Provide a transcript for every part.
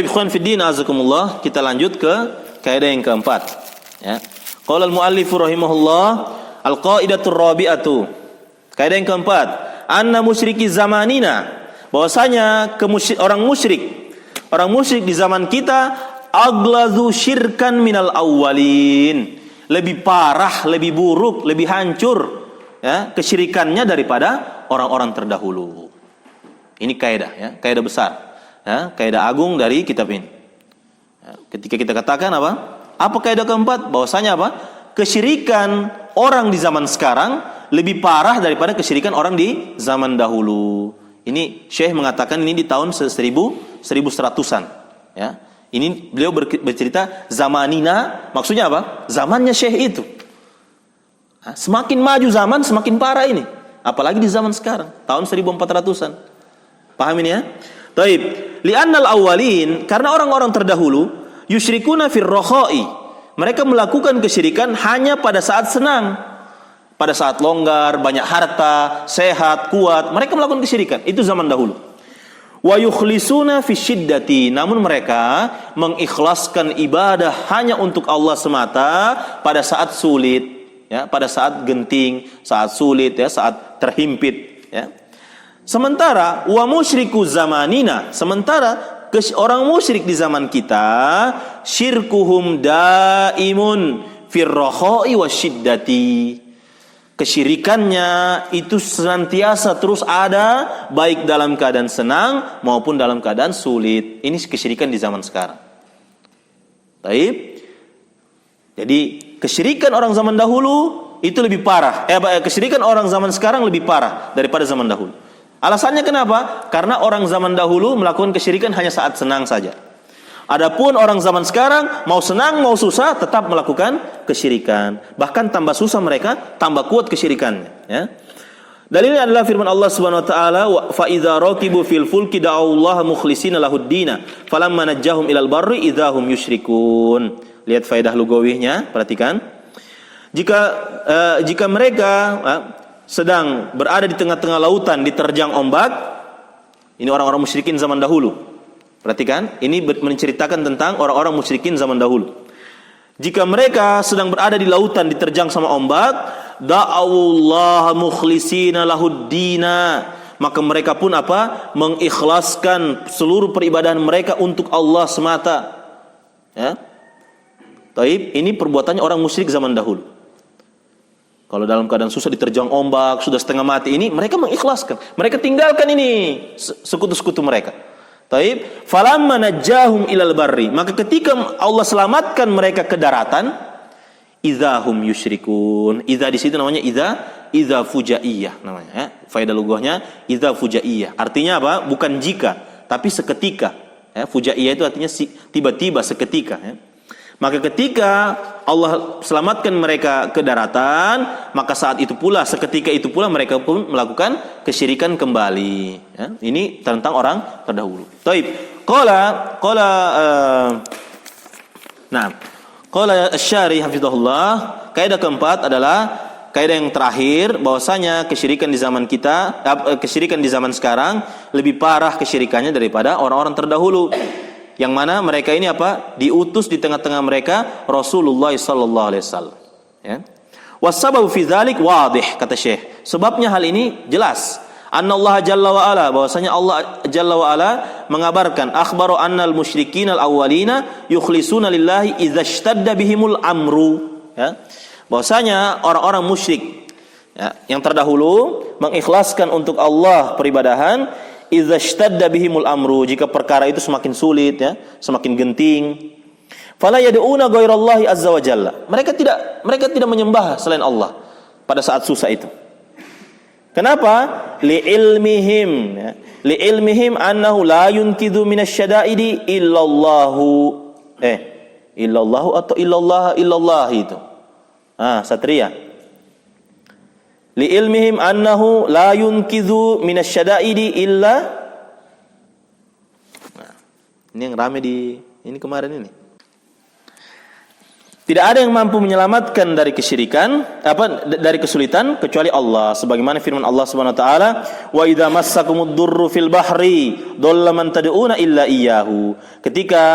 ikhwan fiddin azakumullah, kita lanjut ke kaidah yang keempat. Ya. Qala al-muallif rahimahullah, al-qaidatur rabi'atu. Kaidah yang keempat, anna musyriki zamanina, bahwasanya orang musyrik di zaman kita aglazu syirkan minal awwalin, lebih parah, lebih buruk, lebih hancur ya kesyirikannya daripada orang-orang terdahulu. Ini kaidah ya, kaidah besar ya, kaidah agung dari kitab ini ya, ketika kita katakan apa kaidah keempat, bahwasanya kesyirikan orang di zaman sekarang lebih parah daripada kesyirikan orang di zaman dahulu. Ini Syekh mengatakan ini di tahun 1100-an ya. Ini beliau bercerita zamanina, maksudnya apa? Zamannya Syekh itu. Semakin maju zaman, semakin parah ini. Apalagi di zaman sekarang, tahun 1400-an. Paham ini ya? Taib. Li'annal awwalin, karena orang-orang terdahulu yusyrikuna fir rakhai. Mereka melakukan kesyirikan hanya pada saat senang. Pada saat longgar, banyak harta, sehat, kuat, mereka melakukan kesyirikan. Itu zaman dahulu. Wa yukhlisuna fi syiddati, namun mereka mengikhlaskan ibadah hanya untuk Allah semata pada saat sulit ya, pada saat genting, saat sulit ya, saat terhimpit ya. Sementara wa musyriku zamanina, sementara orang musyrik di zaman kita syirkuhum daimun fir rakhai wasyiddati, kesyirikannya itu senantiasa terus ada, baik dalam keadaan senang maupun dalam keadaan sulit. Ini kesyirikan di zaman sekarang. Baik. Jadi kesyirikan orang zaman dahulu itu lebih parah. Kesyirikan orang zaman sekarang lebih parah daripada zaman dahulu. Alasannya kenapa? Karena orang zaman dahulu melakukan kesyirikan hanya saat senang saja. Adapun orang zaman sekarang mau senang mau susah tetap melakukan kesyirikan. Bahkan tambah susah mereka, tambah kuat kesyirikannya. Ya. Dalilnya adalah firman Allah Subhanahu wa taala, fa idza raqibu fil fulki da'allaha mukhlishina lahud-dina falamma najjahum ilal barri idzahum yusyrikun. Lihat faedah lugawihnya, perhatikan. Jika mereka sedang berada di tengah-tengah lautan diterjang ombak, ini orang-orang musyrikin zaman dahulu. Perhatikan, ini menceritakan tentang orang-orang musyrikin zaman dahulu. Jika mereka sedang berada di lautan diterjang sama ombak, da'awullaha mukhlishina lahuddina, maka mereka pun mengikhlaskan seluruh peribadahan mereka untuk Allah semata. Ya. Taib, ini perbuatannya orang musyrik zaman dahulu. Kalau dalam keadaan susah diterjang ombak, sudah setengah mati, ini mereka mengikhlaskan. Mereka tinggalkan ini sekutu-sekutu mereka. Taib, falamma najjahum ilal barri, maka ketika Allah selamatkan mereka ke daratan, idzahum yusyrikun. Idza di situ namanya idza fujaiyah namanya ya. Faedah lughahnya idza fujaiyah. Artinya apa? Bukan jika, tapi seketika. Ya, fujaiyah itu artinya tiba-tiba, seketika ya. Maka ketika Allah selamatkan mereka ke daratan, maka saat itu pula, seketika itu pula mereka pun melakukan kesyirikan kembali. Ya, ini tentang orang terdahulu. Taib. Qala asy-syari hafizahullah, kaidah keempat adalah kaidah yang terakhir, bahwasanya kesyirikan di zaman kita, kesyirikan di zaman sekarang lebih parah kesyirikannya daripada orang-orang terdahulu. Yang mana mereka ini diutus di tengah-tengah mereka Rasulullah sallallahu alaihi wasallam. Ya. Wassababu fi dzalik wadih, kata Syekh. Sebabnya hal ini jelas. Annallaha jalla wa ala, bahwasanya Allah jalla wa ala mengabarkan akhbaru annal musyrikin al-awwalina yukhlisuna lillahi idza ishtadda bihimul amru. Ya. Bahwasanya orang-orang musyrik ya, yang terdahulu mengikhlaskan untuk Allah peribadahan idza ishtadda bihimul amru, jika perkara itu semakin sulit ya, semakin genting. Fala yad'una ghairallahi azza wa jalla. Mereka tidak menyembah selain Allah pada saat susah itu. Kenapa? Li'ilmihim ya. Li'ilmihim annahu la yunkidhu minasyada'idi illallahu. Illallahu atau illallah itu. Satria. Li'ilmihim annahu la yunkidhu minasyada'idi illa. Nah, ini yang rame di ini kemarin ini. Tidak ada yang mampu menyelamatkan dari kesyirikan, dari kesulitan kecuali Allah. Sebagaimana firman Allah Subhanahu wa taala, "Wa idza massakumud durru fil bahri, dhalla man tad'una illa iyyahu." Ketika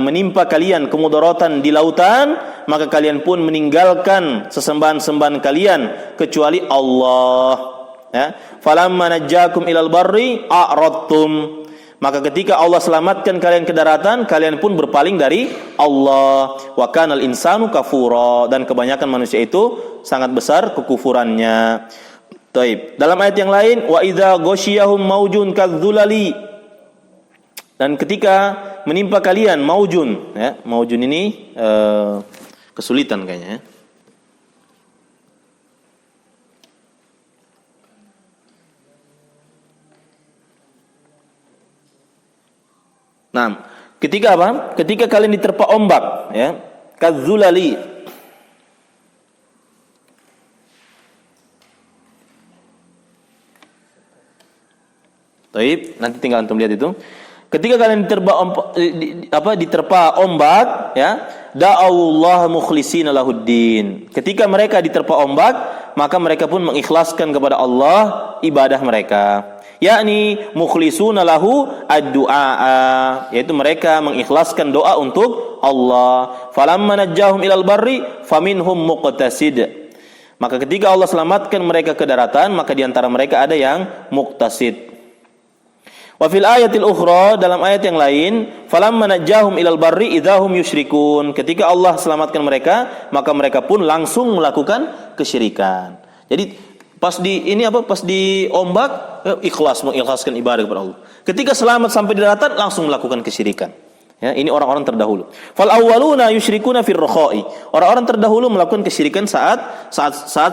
menimpa kalian kemudaratan di lautan, maka kalian pun meninggalkan sesembahan-sembahan kalian kecuali Allah. Ya, falamma najjakum ilal barri a'radtum. Maka ketika Allah selamatkan kalian ke daratan, kalian pun berpaling dari Allah. Wa kanal insanu kafura, dan kebanyakan manusia itu sangat besar kekufurannya. Taib. Dalam ayat yang lain, wa idza ghasyiyahum maujun kadzulali. Dan ketika menimpa kalian maujun, ya, maujun ini kesulitan kayaknya, ya. Nah, ketika apa? Ketika kalian diterpa ombak, ya, kadzulali. Taib, nanti tinggal antum lihat itu. Ketika kalian diterpa ombak, ya, da'awullah mukhlishina lahuddin. Ketika mereka diterpa ombak, maka mereka pun mengikhlaskan kepada Allah ibadah mereka. Yakni mukhlisuna lahu ad-du'a, yaitu mereka mengikhlaskan doa untuk Allah. Falamma najjahum ilal barri faminhum muqtasid. Maka ketika Allah selamatkan mereka ke daratan, maka di antara mereka ada yang muqtasid. Wa fil ayatil ukhra, dalam ayat yang lain, falamma najjahum ilal barri idzahum yusyrikun. Ketika Allah selamatkan mereka, maka mereka pun langsung melakukan kesyirikan. Jadi pas di ombak, mengikhlaskan ibadah kepada Allah. Ketika selamat sampai di daratan, langsung melakukan kesyirikan. Ya, ini orang-orang terdahulu. Fal awwaluna yusyrikuna fir rakha'i. Orang-orang terdahulu melakukan kesyirikan saat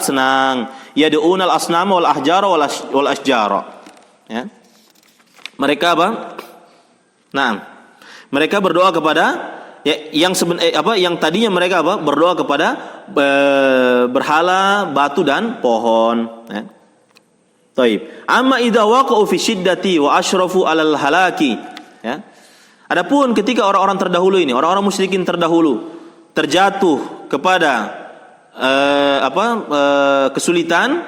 senang. Yad'unal asnama wal ahjara wal asjara. Ya. Mereka mereka berdoa kepada yang tadinya mereka berdoa kepada berhala, batu dan pohon, ya. Taib. Amma idza waqa'u fi syiddati wa asyrafu 'alal halaki, ya. Adapun ketika orang-orang terdahulu ini, orang-orang musyrikin terdahulu terjatuh kepada kesulitan,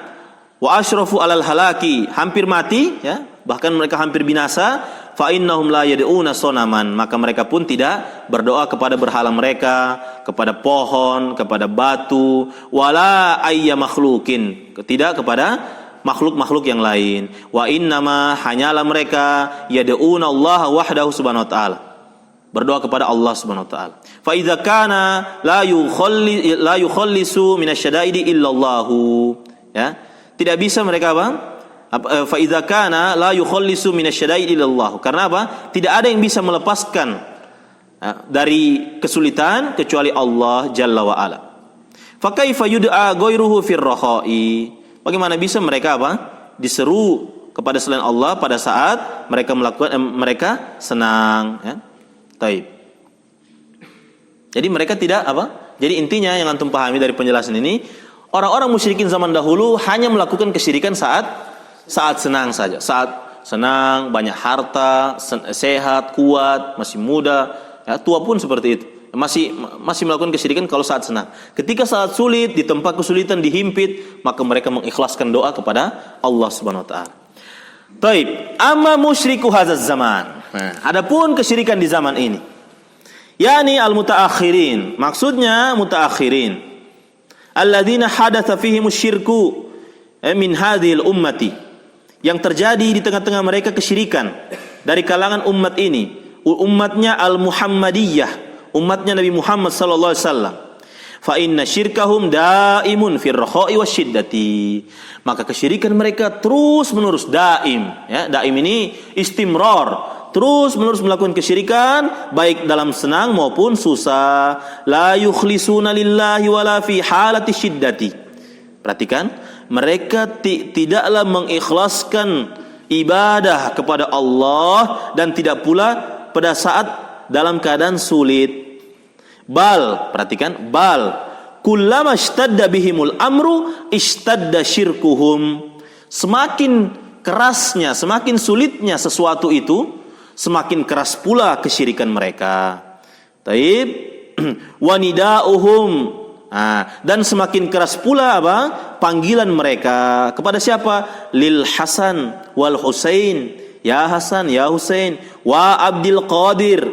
wa asyrafu 'alal halaki, hampir mati, ya, bahkan mereka hampir binasa, fa innahum la yad'una sonaman, maka mereka pun tidak berdoa kepada berhala mereka, kepada pohon, kepada batu, wala ayya makhlukin, tidak kepada makhluk-makhluk yang lain. Wa innama, hanyalah mereka yad'una Allah wahdahu subhanahu wa ta'ala, berdoa kepada Allah subhanahu wa ta'ala. Fa idza kana la yukhallisu minasyada'idi illallahu, ya, tidak bisa mereka fa idza kana la yukhallisu minasyada'id illallah. Karena apa? Tidak ada yang bisa melepaskan dari kesulitan kecuali Allah Jalla wa Ala. Fa kaifa yud'a ghairuhu fir rakha'i? Bagaimana bisa mereka diseru kepada selain Allah pada saat mereka senang, ya? Taib. Jadi mereka tidak Jadi intinya yang antum pahami dari penjelasan ini, orang-orang musyrikin zaman dahulu hanya melakukan kesyirikan saat senang saja. Saat senang, banyak harta, sehat, kuat, masih muda, ya, tua pun seperti itu. Masih melakukan kesyirikan kalau saat senang. Ketika saat sulit, di tempat kesulitan, dihimpit, maka mereka mengikhlaskan doa kepada Allah Subhanahu wa taala. Taib. Amma musyriku hadzal zaman. Nah, adapun kesyirikan di zaman ini, yakni al-mutaakhirin. Maksudnya mutaakhirin. Alladzina hadatsa fihim syirku min hadhil ummati. Yang terjadi di tengah-tengah mereka kesyirikan dari kalangan umat ini, umatnya al-Muhammadiyah, umatnya Nabi Muhammad sallallahu alaihi wasallam. Fa inna syirkahum daimun fir rakha'i wasyiddati. Maka kesyirikan mereka terus-menerus, daim, ya. Daim ini istimrar, terus-menerus melakukan kesyirikan baik dalam senang maupun susah. La yukhlisuna lillahi wala fi halati syiddati. Perhatikan, mereka tidaklah mengikhlaskan ibadah kepada Allah dan tidak pula pada saat dalam keadaan sulit. Perhatikan, kullama ishtadda bihimul amru ishtadda syirkuhum. Semakin kerasnya, semakin sulitnya sesuatu itu, semakin keras pula kesyirikan mereka. Taib. wa nida'uhum. Dan semakin keras pula apa? Panggilan mereka kepada siapa? Lil Hasan wal Husain. Ya Hasan, ya Husain, wa Abdul Qadir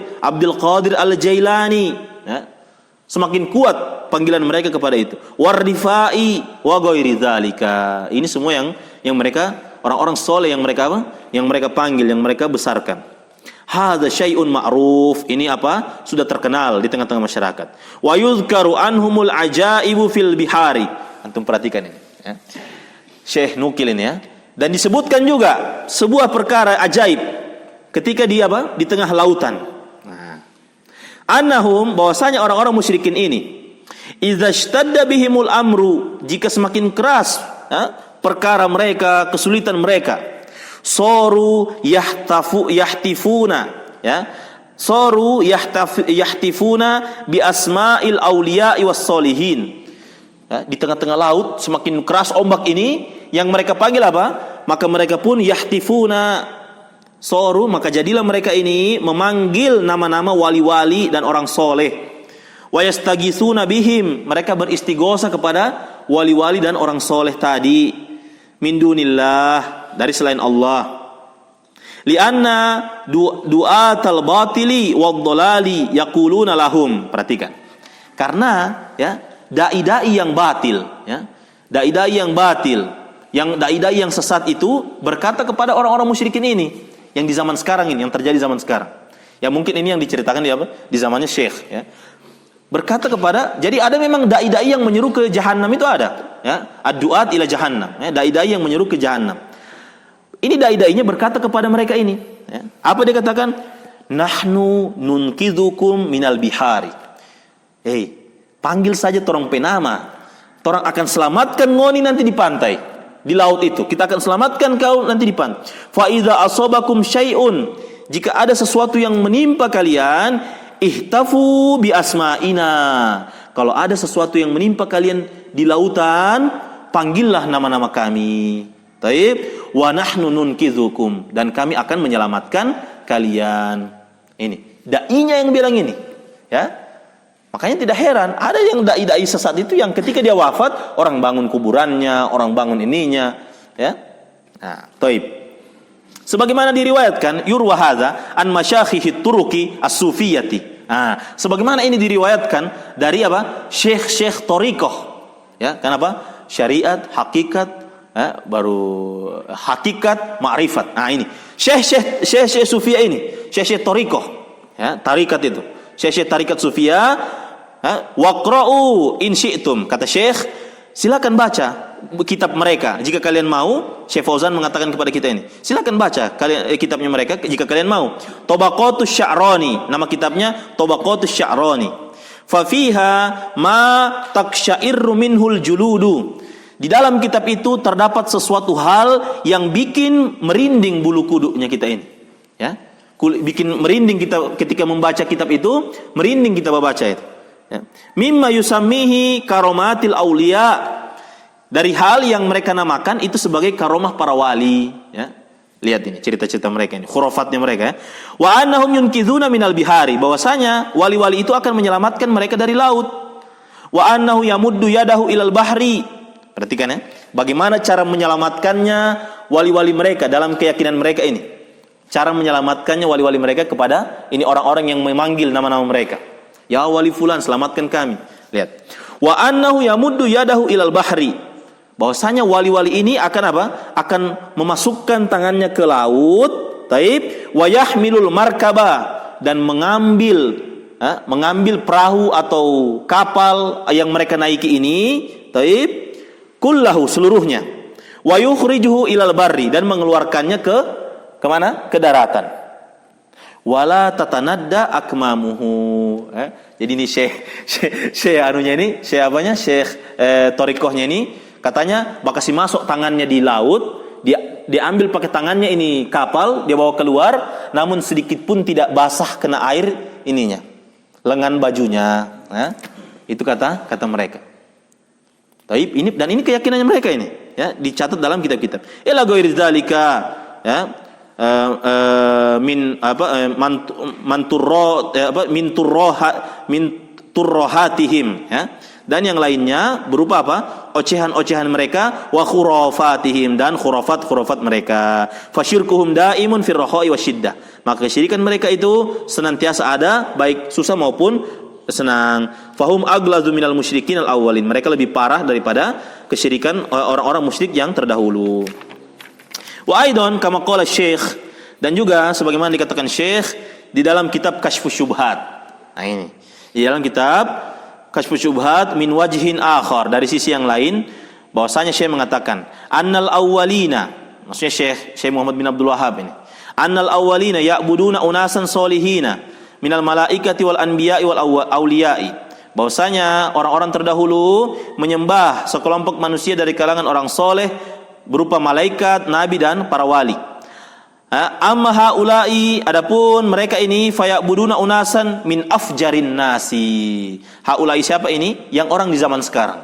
Al-Jailani. Ya. Semakin kuat panggilan mereka kepada itu. Warifai wa ghairi dzalika. Ini semua yang mereka orang-orang soleh yang mereka apa? Yang mereka panggil, yang mereka besarkan. Hadza syai'un ma'ruf. Ini apa? Sudah terkenal di tengah-tengah masyarakat. Wa yuzkaru anhumul ajaibu fil bihari. Antum perhatikan ini, ya. Syekh nukil ini, ya. Dan disebutkan juga sebuah perkara ajaib ketika dia apa? Di tengah lautan. Annahum, bahwasanya orang-orang musyrikin ini, idza ishtadda bihimul amru, jika semakin keras perkara mereka, kesulitan mereka, soru yahtifuna, ya, soru yahtifuna bi asma'il auliya'i was solihin. Ya, di tengah-tengah laut semakin keras ombak ini, yang mereka panggil apa? Maka mereka pun yahtifuna, soru, maka jadilah mereka ini memanggil nama-nama wali-wali dan orang soleh. Wa yastaghitsuna bihim, mereka beristighosa kepada wali-wali dan orang soleh tadi. Min dunillah, dari selain Allah. Lianna du'atal batili wad-dhalali yaquluna lahum. Perhatikan. Karena ya, dai-dai yang batil, ya. Dai-dai yang batil, yang dai-dai yang sesat itu berkata kepada orang-orang musyrikin ini yang di zaman sekarang ini, yang terjadi zaman sekarang. Ya mungkin ini yang diceritakan di zamannya Syekh, ya. Berkata kepada, jadi ada memang dai-dai yang menyeru ke jahanam itu ada, ya. Ad-du'at ila jahannam, ya. Dai-dai yang menyeru ke jahanam. Ini dai-dainya berkata kepada mereka ini, ya. Apa dia katakan? Nahnu nunkidzukum minal bihari. Hei, panggil saja torong penama. Torang akan selamatkan ngoni nanti di pantai, di laut itu. Kita akan selamatkan kau nanti di pantai. Fa idza asabakum syai'un, jika ada sesuatu yang menimpa kalian, ihtafu bi asma'ina. Kalau ada sesuatu yang menimpa kalian di lautan, panggillah nama-nama kami. Taib, wa nahnu nunkidzukum, dan kami akan menyelamatkan kalian. Ini dai-nya yang bilang ini, ya. Makanya tidak heran ada yang dai-dai sesat itu yang ketika dia wafat, orang bangun kuburannya, orang bangun ininya, ya. Nah, taib. Sebagaimana diriwayatkan yurwa hadza an masyakhihit turuki as-sufiyati. Nah, sebagaimana ini diriwayatkan dari apa? Syekh-syekh thariqah. Ya, kenapa? Syariat, hakikat, ya, baru hakikat, ma'rifat. Nah, ini Syekh Sufia ini, Syekh thariqah, ya, tarikat itu. Syekh tarikat Sufia, waqra'u in syi'tum, kata Syekh, silakan baca kitab mereka jika kalian mau. Syekh Fauzan mengatakan kepada kita ini, silakan baca kalian kitabnya mereka jika kalian mau. Tabaqatus Sya'rani, nama kitabnya Tabaqatus Sya'rani. Fa fiha ma taksya'irru minhul juludu. Di dalam kitab itu terdapat sesuatu hal yang bikin merinding bulu kuduknya kita ini, ya. Bikin merinding kita ketika membaca kitab itu, merinding kita membaca itu, ya. Mimma yusammihi karomatil aulia, dari hal yang mereka namakan itu sebagai karomah para wali, ya. Lihat ini cerita-cerita mereka ini, khurafatnya mereka, ya. Wa annahum yunkizuna minal bihari, bahwasanya wali-wali itu akan menyelamatkan mereka dari laut. Wa annahu yamuddu yadahu ilal bahri. Perhatikan, ya, bagaimana cara menyelamatkannya wali-wali mereka dalam keyakinan mereka ini. Cara menyelamatkannya wali-wali mereka kepada ini orang-orang yang memanggil nama-nama mereka. Ya wali fulan, selamatkan kami. Lihat. Wa annahu yamuddu yadahu ilal bahri. Bahwasanya wali-wali ini akan apa? Akan memasukkan tangannya ke laut, taib, wa yahmilul markaba, dan mengambil perahu atau kapal yang mereka naiki ini, taib, kullahu, seluruhnya. Wa yukhrijuhu ilal barri, dan mengeluarkannya kemana? Ke daratan. Wala tatanadda akmamuhu. Jadi ini Syekh anunya ini, Syekh apanya? Syekh thariqahnya ini katanya bakal masuk tangannya di laut, dia ambil pakai tangannya ini kapal, dia bawa keluar, namun sedikit pun tidak basah kena air ininya, lengan bajunya. Itu kata mereka. Taib, ini dan ini keyakinannya mereka ini, ya, dicatat dalam kitab-kitab. Ila ghairi dzalika, ya. Min turrohatihim, ya. Dan yang lainnya berupa apa? Ocehan-ocehan mereka, wa khurafatihim, dan khurafat-khurafat mereka. Fasyirkuhum daimun fir rakhai wasyiddah. Maka kesyirikan mereka itu senantiasa ada baik susah maupun senang. Fahum aglazu minal musyrikin al awwalin. Mereka lebih parah daripada kesyirikan orang-orang musyrik yang terdahulu. Wa aidan kama qala Syekh, dan juga sebagaimana dikatakan Syekh di dalam kitab Kasyfus Syubhat. Nah ini. Di dalam kitab Kasyfus Syubhat min wajhin akhar, dari sisi yang lain, bahwasanya Syekh mengatakan annal awwalina, maksudnya Syekh Muhammad bin Abdul Wahhab ini, annal awwalina ya'buduna unasan solihina minal malaikati wal anbiya'i wal auliya'i, bahwasanya orang-orang terdahulu menyembah sekelompok manusia dari kalangan orang soleh berupa malaikat, nabi, dan para wali. Amma haula'i, adapun mereka ini fayabuduna unasan min afjarin nasi. Haula'i siapa ini? Yang orang di zaman sekarang.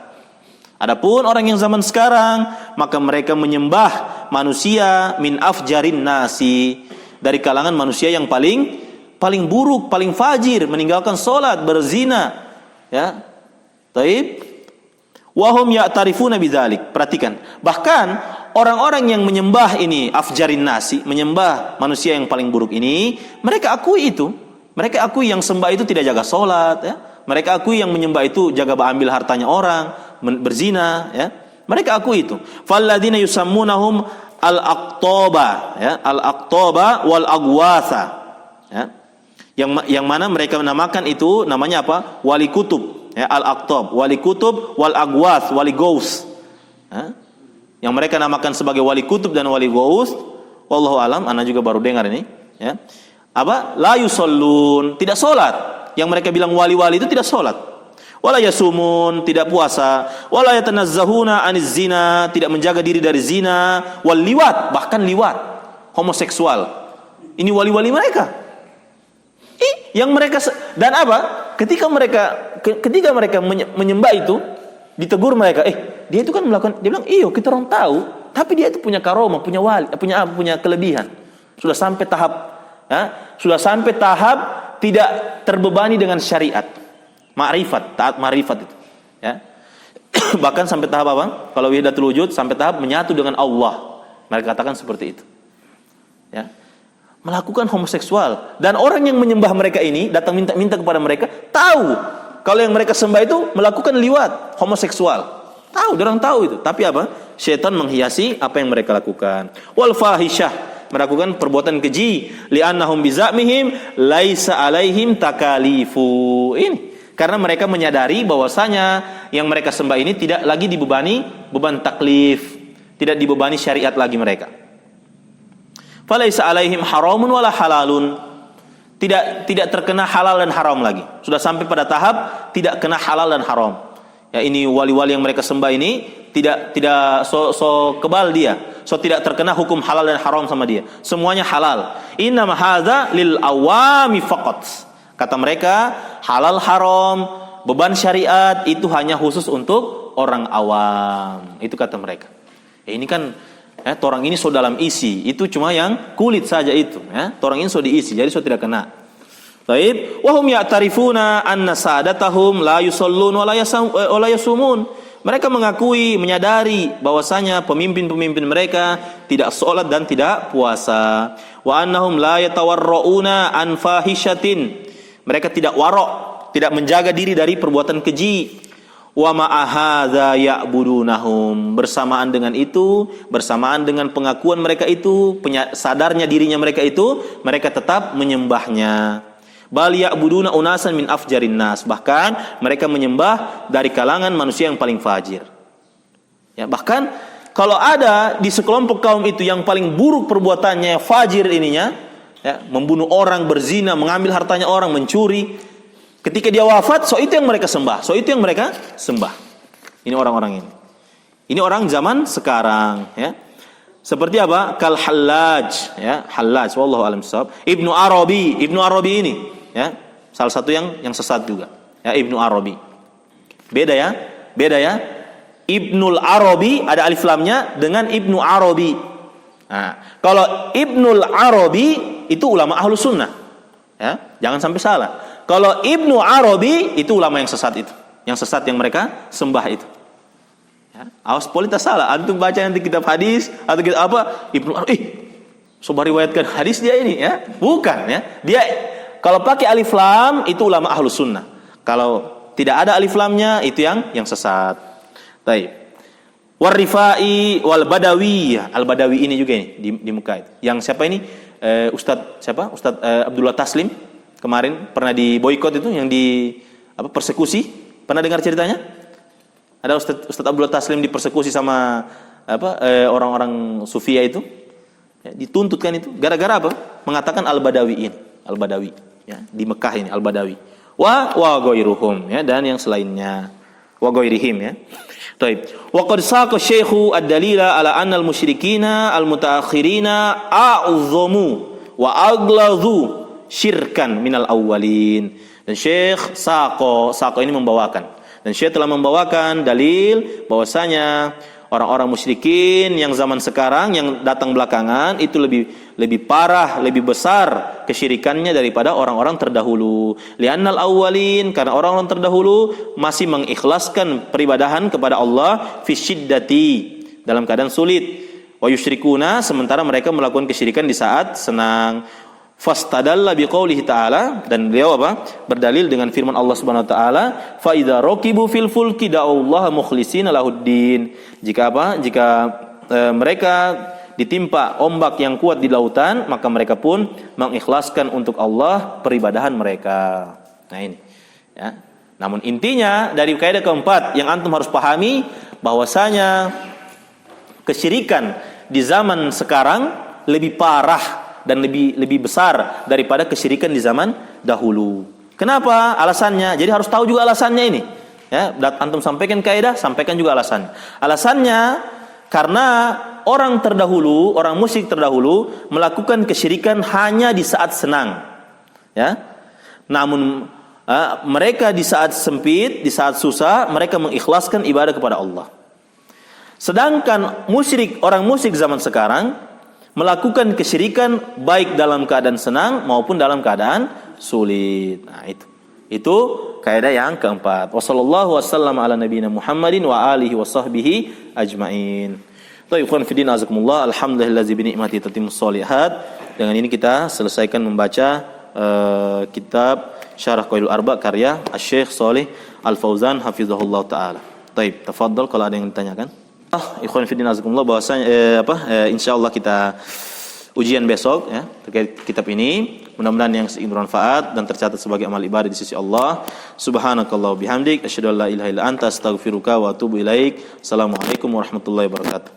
Adapun orang yang zaman sekarang, maka mereka menyembah manusia min afjarin nasi, dari kalangan manusia yang paling buruk, paling fajir, meninggalkan salat, berzina, ya. Taib. Wahum ya'tarifuna bidzalik. Perhatikan, bahkan orang-orang yang menyembah ini afjarin nasi, menyembah manusia yang paling buruk ini, mereka akui itu. Mereka akui yang sembah itu tidak jaga salat, ya. Mereka akui yang menyembah itu jaga ambil hartanya orang, berzina, ya. Mereka akui itu. Falladzina yusammunahum al-aqtaba, ya, al-aqtaba wal agwatha, ya. Yang mana mereka menamakan itu namanya apa? Wali kutub, ya, al-aqtab, wali kutub wal agwath, wali ghaus. Ya. Yang mereka namakan sebagai wali kutub dan wali ghaus, wallahu alam, ana juga baru dengar ini, ya. Apa? La yusallun, tidak salat. Yang mereka bilang wali-wali itu tidak salat. Wala yasumun, tidak puasa. Wala yatanazzahuna aniz zina, tidak menjaga diri dari zina. Wal liwat, bahkan liwat, homoseksual. Ini wali-wali mereka. Yang mereka, dan apa? Ketika mereka menyembah itu, ditegur mereka, dia itu kan melakukan, dia bilang, iya kita orang tahu, tapi dia itu punya karomah, punya wali, punya kelebihan. Sudah sampai tahap, ya, sudah sampai tahap tidak terbebani dengan syariat, ma'rifat, taat ma'rifat itu, ya. Bahkan sampai tahap apa? Kalau wahdatul wujud, sampai tahap menyatu dengan Allah. Mereka katakan seperti itu, ya. Melakukan homoseksual, dan orang yang menyembah mereka ini datang minta kepada mereka, tahu kalau yang mereka sembah itu melakukan liwat, homoseksual. Tahu, orang tahu itu. Tapi apa? Syaitan menghiasi apa yang mereka lakukan. Wal fahisyah, melakukan perbuatan keji, li'annahum bizamihim laisa alaihim takalifu. Ini karena mereka menyadari bahwasanya yang mereka sembah ini tidak lagi dibebani beban taklif, tidak dibebani syariat lagi mereka. Falaisa alaihim haramun wala halalun, tidak terkena halal dan haram lagi. Sudah sampai pada tahap tidak kena halal dan haram. Ya, ini wali-wali yang mereka sembah ini tidak so kebal dia, so tidak terkena hukum halal dan haram sama dia. Semuanya halal. Innama hadza lil awami faqat. Kata mereka, halal haram, beban syariat itu hanya khusus untuk orang awam. Itu kata mereka. Ya, ini kan torang ini so dalam isi, itu cuma yang kulit saja itu, ya. Torang ini so diisi, jadi so tidak kena. Baik, wahum ya'tarifuna anna sadatahum la yusallun wa la yasumun. Mereka mengakui, menyadari bahwasanya pemimpin-pemimpin mereka tidak salat dan tidak puasa. Wa annahum la yatawarrauna an fahishatin. Mereka tidak warok, tidak menjaga diri dari perbuatan keji. Wa ma'ahadza ya'budunahum, bersamaan dengan itu, bersamaan dengan pengakuan mereka itu, sadarnya dirinya mereka itu, mereka tetap menyembahnya. Bal ya'buduna unasan min afjarin nas, bahkan mereka menyembah dari kalangan manusia yang paling fajir. Ya, bahkan kalau ada di sekelompok kaum itu yang paling buruk perbuatannya, fajir ininya, ya, membunuh orang, berzina, mengambil hartanya orang, mencuri, ketika dia wafat, so itu yang mereka sembah, Ini orang-orang ini. Ini orang zaman sekarang, ya. Seperti apa? Kal Hallaj, ya, Hallaj, wallahu alam bissawab. Ibnu Arabi ini, ya, salah satu yang sesat juga, ya, Ibnu Arabi. Beda ya. Ibnul Arabi ada alif lamnya dengan Ibnu Arabi. Nah, kalau Ibnul Arabi itu ulama Ahlus Sunnah, ya, jangan sampai salah. Kalau Ibnu Arabi itu ulama yang sesat itu. Yang sesat yang mereka sembah itu. Ya, awas politas salah. Antum baca nanti kitab hadis atau kitab apa? Ibnu Arabi, coba riwayatkan hadis dia ini ya. Bukan ya. Dia kalau pakai alif lam itu ulama ahlus sunnah. Kalau tidak ada alif lamnya itu yang sesat. Baik. Warifai wal Badawi. Al Badawi ini juga ini di muka itu. Yang siapa ini? Ustadz siapa? Ustadz Abdullah Taslim kemarin pernah di boykot itu yang di persekusi. Pernah dengar ceritanya? Ada Ustadz Abdullah Taslim dipersekusi sama orang-orang Sufia itu. Ya, dituntut kan itu gara-gara apa? Mengatakan Al Badawiin, Al Badawi ya, di Mekah ini Al Badawi. Wa ghairuhum ya, dan yang selainnya. Wa ghairihim ya. Baik. Wa qad saqa Syekhu ad-dalila ala anna al-musyrikina al-mutaakhirina a'zamu wa agladhu syirkan minal awwalin. Dan Syekh Saqo ini membawakan. Dan Syekh telah membawakan dalil bahwasanya orang-orang musyrikin yang zaman sekarang yang datang belakangan itu lebih parah, lebih besar kesyirikannya daripada orang-orang terdahulu. Li'annal awwalin, karena orang-orang terdahulu masih mengikhlaskan peribadahan kepada Allah fi syiddati, dalam keadaan sulit. Wa yusyrikuna, sementara mereka melakukan kesyirikan di saat senang. Fastadalla biqaulihi ta'ala, dan beliau berdalil dengan firman Allah Subhanahu wa taala, fa idza raqibu fil fulki da'ullaha mukhlishina lahuddin. Jika mereka ditimpa ombak yang kuat di lautan, maka mereka pun mengikhlaskan untuk Allah peribadahan mereka. Nah ini ya. Namun intinya dari kaidah keempat yang antum harus pahami bahwasanya kesyirikan di zaman sekarang lebih parah dan lebih besar daripada kesyirikan di zaman dahulu. Kenapa? Alasannya. Jadi harus tahu juga alasannya ini. Ya, antum sampaikan kaidah, sampaikan juga alasannya. Alasannya karena orang terdahulu, orang musyrik terdahulu melakukan kesyirikan hanya di saat senang. Ya. Namun mereka di saat sempit, di saat susah, mereka mengikhlaskan ibadah kepada Allah. Sedangkan orang musyrik zaman sekarang melakukan kesyirikan baik dalam keadaan senang maupun dalam keadaan sulit. Nah, itu kaidah yang keempat. Wassallallahu wasallam ala nabiyina Muhammadin wa alihi wasahbihi ajmain. Ikhwan fi din azakumullah, alhamdulillazi bi ni'mati tatimmus shalihat. Dengan ini kita selesaikan membaca kitab Syarah Qawaidul Arba karya Asy-Syaikh Shalih Al-Fauzan hafizahullah taala. Baik, tafadhal kalau ada yang ditanyakan. Ikhwan fillah azakumullah, bahwasanya insyaallah kita ujian besok ya terkait kitab ini, mudah-mudahan yang bermanfaat dan tercatat sebagai amal ibadah di sisi Allah. Subhanakallah bihamdik asyhadu an la ilaha illa anta astaghfiruka wa atubu ilaik. Assalamualaikum warahmatullahi wabarakatuh.